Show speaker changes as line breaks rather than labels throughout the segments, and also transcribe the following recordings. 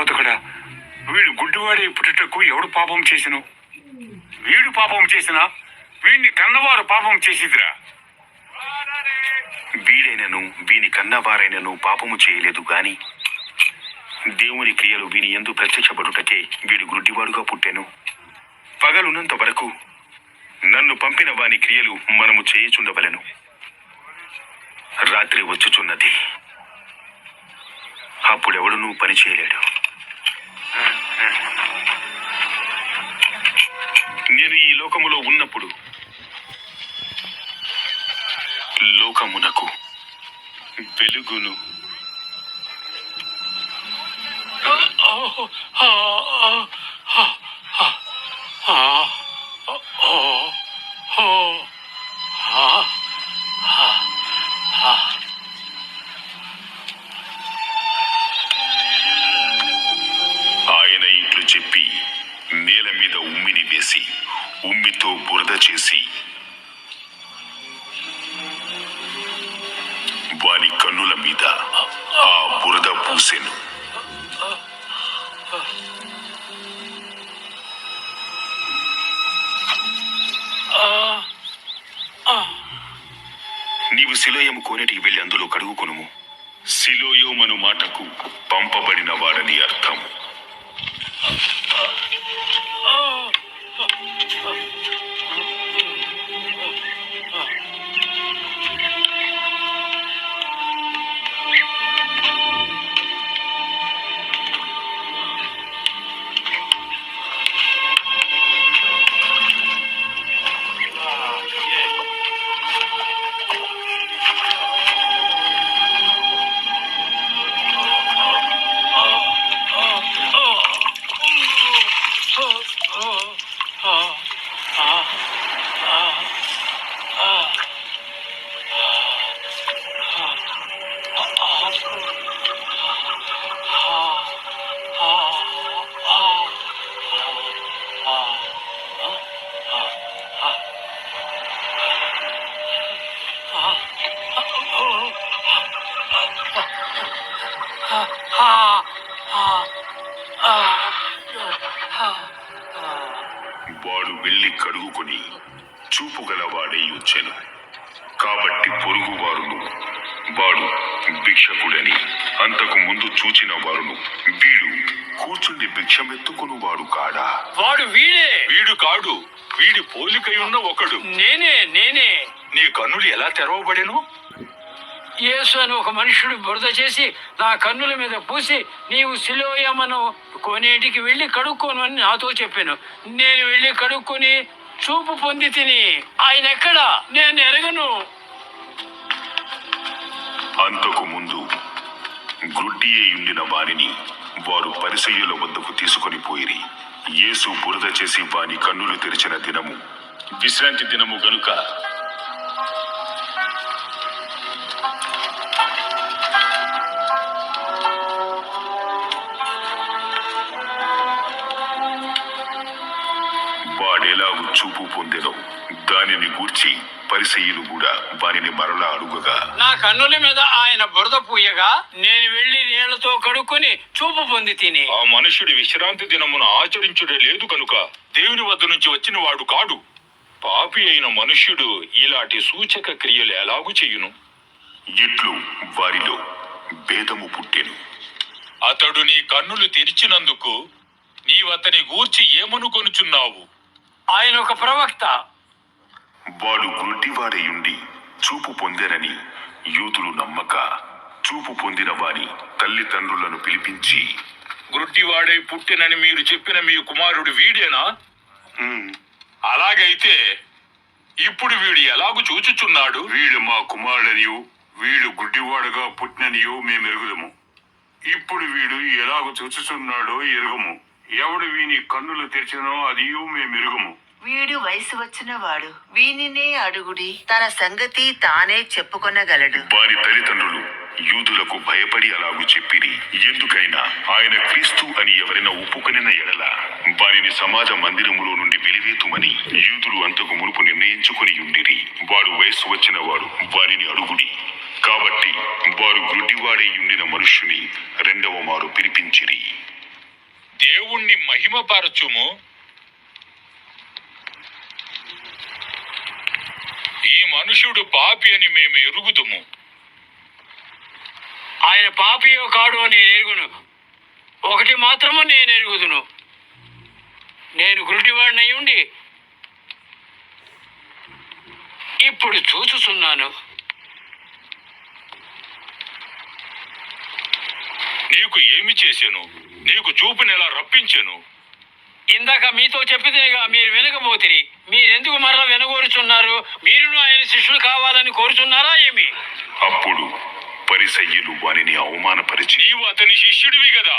బోధకుడా, వీడు గుడ్డివాడి పుట్టుటకు ఎవడు పాపం చేసిను? వీడు పాపం చేసినా వీడిని కన్నవారు పాపం చేసిదిరా. వీడైనను వీని కన్నవారైనను పాపము చేయలేదు గాని దేవుని క్రియలు వీని యందు ప్రత్యక్షపడుటకే వీడు గుడ్డివాడుగా పుట్టెను. పగలున్నంత వరకు నన్ను పంపిన వాని క్రియలు మనము చేయుచుండవలెను. రాత్రి వచ్చుచున్నది, అప్పుడెవడునూ పని చేయలేడు. నేను ఈ లోకములో ఉన్నప్పుడు లోకమునకు వెలుగును. ఆయన ఇట్లు చెప్పి నేల మీద ఉమ్మిని వేసి ఉమ్మితో బురద చేసి వాని కన్నుల మీద ఆ బురద పూసెను. నీవు సిలోయము కోనేటికి వెళ్ళి అందులో కడుగుకొనుము. సిలోయోమను మాటకు పంపబడిన వాడని అర్థం. వాడు వెళ్ళి కడుగుకొని చూపు గలవాడై వచ్చెను. కాబట్టి పొరుగువారును వాడు భిక్షకుడని అంతకు ముందు చూచిన వారును వీడు కూర్చుండి భిక్షమెత్తుకుని వాడు కాడా?
వాడు
వీడు కాడు, వీడి పోలికై ఉన్న ఒకడు.
నేనే.
నీ కన్నులు ఎలా తెరవబడెను?
యేసు అని ఒక మనుషుడు బురద చేసి నా కన్నుల మీద పూసి నీవు సిలోయమను కోనేటికి వెళ్ళి కడుక్కోను అని నాతో చెప్పాను. నేను వెళ్ళి కడుక్కొని చూపు పొంది తిని. ఆయన ఎక్కడా? నేను ఎరగను.
అంతకు ముందు గుడ్డి అయ్యుండిన వారిని వారు పరిసయ్యుల వద్దకు తీసుకొని పోయిరి. యేసు బురద చేసి వాని కన్నులు తెరిచిన దినము విశ్రాంతి దినము గనుక వాడెలాగు చూపు పొందెనో దానిని గూర్చి పరిసయ్యులు కూడా వారిని మరలా అడుగగా,
నా కన్నుల మీద ఆయన బురద పూయగా నేను వెళ్ళి నీళ్లతో కడుక్కొని చూపు పొంది తిని.
ఆ మనుష్యుడి విశ్రాంతి దినమును ఆచరించుడే లేదు కనుక దేవుని వద్ద నుంచి వచ్చిన వాడు కాడు. పాపి అయిన మనుష్యుడు ఇలాంటి సూచక క్రియలు ఎలాగు చెయ్యును? ఇట్లు వారిలో భేదము పుట్టెను.
అతడు నీ కన్నులు తెరిచినందుకు నీవతని గూర్చి ఏమనుకొనుచున్నావు?
ఆయన ఒక ప్రవక్త.
వాడు గుడ్డివాడయుండి చూపు పొందెనని యూదులు నమ్మక చూపు పొందిన వాని తల్లిదండ్రులను పిలిపించి,
గుడ్డివాడై పుట్టినని మీరు చెప్పిన మీ కుమారుడు వీడేనా? అలాగైతే ఇప్పుడు వీడు ఎలాగు చూచుచున్నాడు?
వీడు మా కుమారుడనియు వీడు గుడ్డివాడుగా పుట్టిననియో మేమెరుగుదము. ఇప్పుడు వీడు ఎలాగు చూచుచున్నాడో ఎరుగము. ఎవడు వీని కన్నులు తెరిచినో అదియూ మేమెరుగము.
వీడు వయసు వచ్చిన వాడు, వీనినే అడుగుడి, తన సంగతి తానే చెప్పుకొనగలడు.
వారి తల్లిదండ్రులు యూదులకు భయపడి అలాగు చెప్పిరి. ఎందుకైనా ఆయన క్రీస్తు అని ఎవరైనా ఒప్పుకొనిన ఎడల వారిని సమాజ మందిరములో నుండి వెలివేతుమని యూదులు అంతకు మునుపు నిర్ణయించుకుని ఉండిరి. వాడు వయస్సు వచ్చిన వాడు వారిని అడుగుడి. కాబట్టి వారు గుడ్డివాడై ఉండిన మనుష్యుని రెండవ మారు పిలిపించిరి.
దేవుణ్ణి మహిమపరచుము. ఈ మనుషుడు పాపి అని మేము ఎరుగుదుము.
ఆయన పాపియో కాడు నేను ఎరుగును. ఒకటి మాత్రము నేను ఎరుగుదును, నేను గురుటివాడినై ఉండి ఇప్పుడు చూచుచున్నాను.
నీకు ఏమి చేసెను? నీకు చూపునెలా రప్పించెను?
ఇందాక మీతో చెప్పిదిగా మీరు వినకపోతిరి. మీరెందుకు మరలా వినగోరుచున్నారు? మీరును ఆయన శిష్యులు కావాలని కోరుచున్నారా ఏమి?
అప్పుడు పరిసయ్యులు వారిని అవమానపరిచి,
నీవు అతని శిష్యుడివి కదా.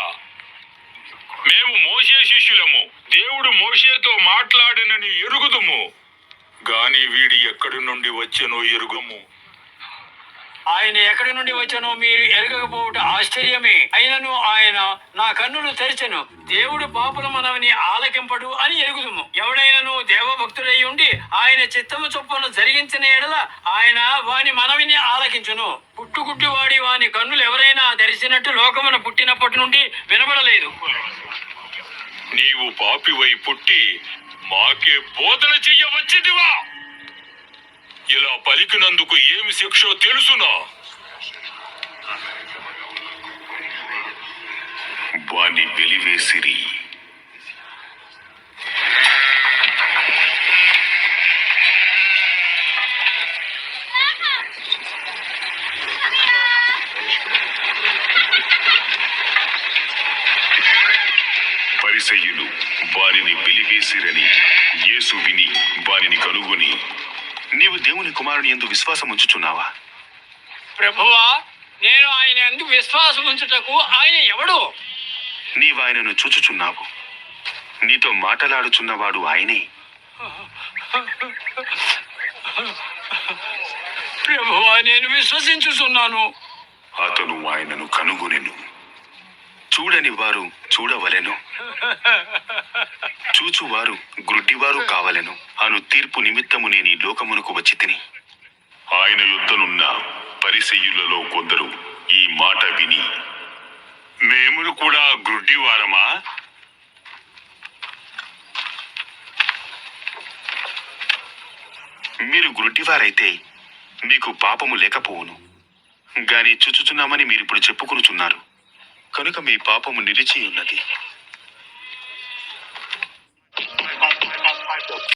మేము మోషే శిష్యులము. దేవుడు మోషేతో మాట్లాడినని ఎరుగుదుము, గాని వీడి ఎక్కడి నుండి వచ్చెనో ఎరుగుము.
ఆయన ఎక్కడి నుండి వచ్చానో మీరు ఎరగకపోవట ఆశ్చర్యమే. అయినను ఆయన నా కన్నులు తెరిచెను, దేవుడు పాపుల మనవిని ఆలకింపడు అని ఎరుగుదుము. ఎవడైనను దేవభక్తుడై ఉండి ఆయన చిత్తము చొప్పున జరిగించిన ఎడల ఆయన వాని మనవిని ఆలకించును. పుట్టుగుడ్డి వాడి వాని కన్నులు ఎవరైనా తెరిచినట్టు లోకమున పుట్టినప్పటి నుండి వినబడలేదు.
నీవు పాపివై పుట్టి మాకే బోధన చెయ్యవచ్చిదివా? ఇలా పలికినందుకు ఏమి శిక్షో తెలుసునా?
వాని వెలివేసిరి. పరిసయ్యులు వారిని వెలివేసిరని యేసు విని వారిని కనుగొని, నీవు దేవుని కుమారుని యందు విశ్వాసం ఉంచుచున్నావా?
ప్రభువా, నేను ఆయన యందు విశ్వాసం ఉంచుటకు ఆయన ఎవడు?
నీవాయనను చూచుచున్నావు, నీతో మాటలాడుచున్నవాడు ఆయనే.
ప్రభువా, నేను విశ్వసించుచున్నాను.
అతను ఆయనను కనుగొనెను. చూడని వారు చూడవలెను, చూచువారు గ్రుడ్డివారు కావలెను అను తీర్పు నిమిత్తము నేను ఈ లోకమునకు వచ్చి తిని. ఆయన యుద్ధనున్న పరిసయ్యులలో కొందరు ఈ మాట విని, మేము కూడా గ్రుడ్డివారమా? మీరు గ్రుడ్డివారైతే మీకు పాపము లేకపోవును, గాని చూచుచున్నామని మీరిప్పుడు చెప్పుకొనుచున్నారు కనుక మీ పాపము నిలిచి ఉన్నది.